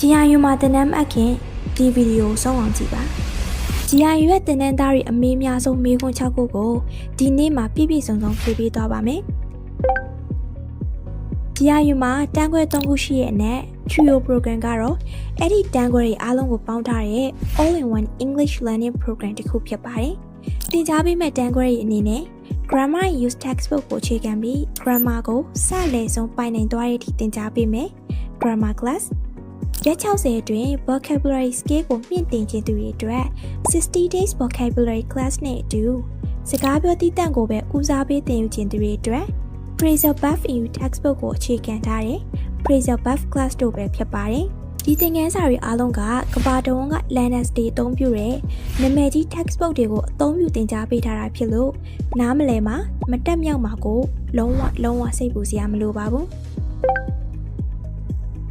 GIU မှာသင်တန်းအပ်ခင်ဒီဗီဒီယိုဆုံးအောင်ကြည့်ပါ GIU ရဲ့သင်တန်းသားတွေအမေးများဆုံးမေးခွန်း6ခုကိုဒီနေ့မှာပြည့်ပြည့်စုံစုံဖြေပေးသွားပါမယ် GIU မှာတန်းခွဲ3ခုရှိရဲ့အနက် Trio program ကတော့အဲ့ဒီတန်းခွဲတွေအားလုံးကိုပေါင်းထားတဲ့ All-in-one English Learning Program တစ်ခုဖြစ်ပါတယ်သင်ကြားပေးမဲ့တန်းခွဲတွေအနေနဲ့ Grammar Use Textbook ကိုအခြေခံပြီး Grammar ကိုစလည်ဆုံးပိုင်နိုင်သွားတဲ့အထိသင်ကြားပေးမယ် Grammar Classရက်60အတွင်း vocabulary skill ကိုမြင့်တင်ခြင်းသူတွေအတွက်60 days vocabulary class နဲ့အတူစကားပြောတည်တံ့ကိုပဲဦးစားပေးသင်ယူခြင်းသူတွေအတွက် Phrasal Buff EU textbook ကိုအခြေခံထားတဲ့ Phrasal Buff class တို့ပဲဖြစ်ပါတယ်။ဒီသင်ခန်းစာတွေအားလုံးကကမ္ဘာတဝန်းက learners တွေအသုံးပြုတဲ့နာမည်ကြီး textbook တွေကိုအသုံးပြုသင်ကြားပေးထားတာဖြစ်လို့နားမလည်မှာမတက်မြောက်မှာကိုလုံးဝစိတ်ပူစရာမလိုပါဘူး။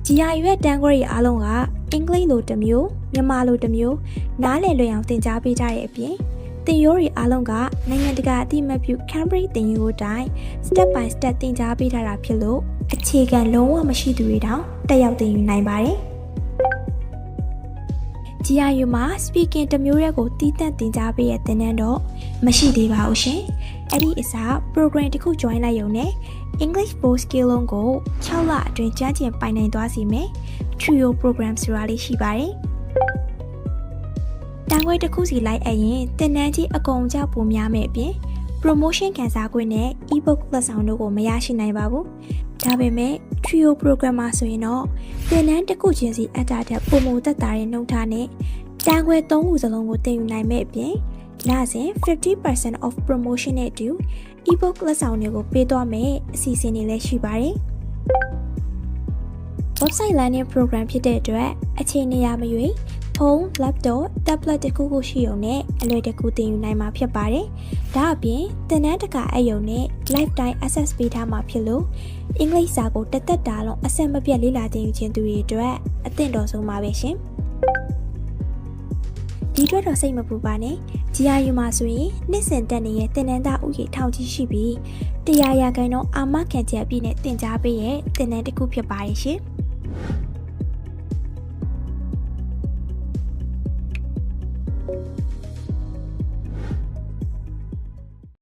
GIU ရဲ့တန်းခွဲတွေအားလုံးကအင်္ဂလိပ်လိုတစ်မျိုးမြန်မာလိုတစ်မျိုးနားလည်လွယ်အောင်သင်ကြားပေးကြတဲ့အပြင်သင်ရိုးတွေအားလုံးကနိုင်ငံတကာအသိအမှတ်ပြု Cambridge သင်ရိုးအတိုင်း step by step သင်ကြားပေးထားတာဖြစ်လို့အခြေခံလုံးဝမရှိသူတွေတောင်တက်ရောက်သင်ယူနိုင်ပါတယ် GIU မှာ speaking တစ်မျိုးရဲ့ကိုတည်တံ့သင်ကြားပေးတဲ့သင်တန်းတော့မရှိသေးပါဘူးရှင်အဲ့ဒီအစား program တစ်ခု join လိုက်ရုံနဲ့English Board Skill လုံးကို6လအတွင်းကျမ်းကျင်ပိုင်နိုင်သွားစီမယ် Trio Program ဆိုတာလေးရှိပါတယ်တန်းခွဲတစ်ခုစီလိုက်အရင်သင်တန်းကြီးအကုန်ကြောက်ပိုများမဲ့အပြင် promotion ခံစား권နဲ့ ebook လက်ဆောင်တို့ကိုမရရှိနိုင်ပါဘူးဒါပေမဲ့ Trio Program မှာဆိုရင်တော့သင်တန်းတစ်ခုချင်းစီအတားတက်ပုံမသက်တာရဲ့နှုတ်ထားနဲ့တန်းခွဲ3ခုစလုံးကိုသင်ယူနိုင်မဲ့အပြင်လစဉ် 50% off promotion နဲ့အတူ ebook လက်ဆောင်တွေကိုပေးသွားမယ်အစီအစဉ်တွေလည်းရှိပါတယ် website learning program ဖြစ်တဲ့အတွက်အချိန်နေရာမရွေးဖုန်း laptop tablet တခုခုရှိုံနဲ့အလွယ်တကူသင်ယူနိုင်မှာဖြစ်ပါတယ်ဒါအပြင်သင်တန်းတစ်ခါအယုံနဲ့ lifetime access ပေးထားမှာဖြစ်လို့အင်္ဂလိပ်စာကိုတစ်သက်တာလုံးအဆက်မပြတ်လေ့လာသင်ယူခြင်းသူတွေအတွက်အသင့်တော်ဆုံးပါပဲရှင်ဒီအတွက်တော့စိတ်မပူပါနဲ့ GIU မှာဆိုရင်နှစ်စဉ်တက်နေတဲ့သင်တန်းသားဥယျာဉ်ထောင်ကြီးရှိပြီး100% အာမခံချက်အပြည့်နဲ့သင်ကြားပေးရဲ့သင်တန်းတစ်ခုဖြစ်ပါတယ်ရှင်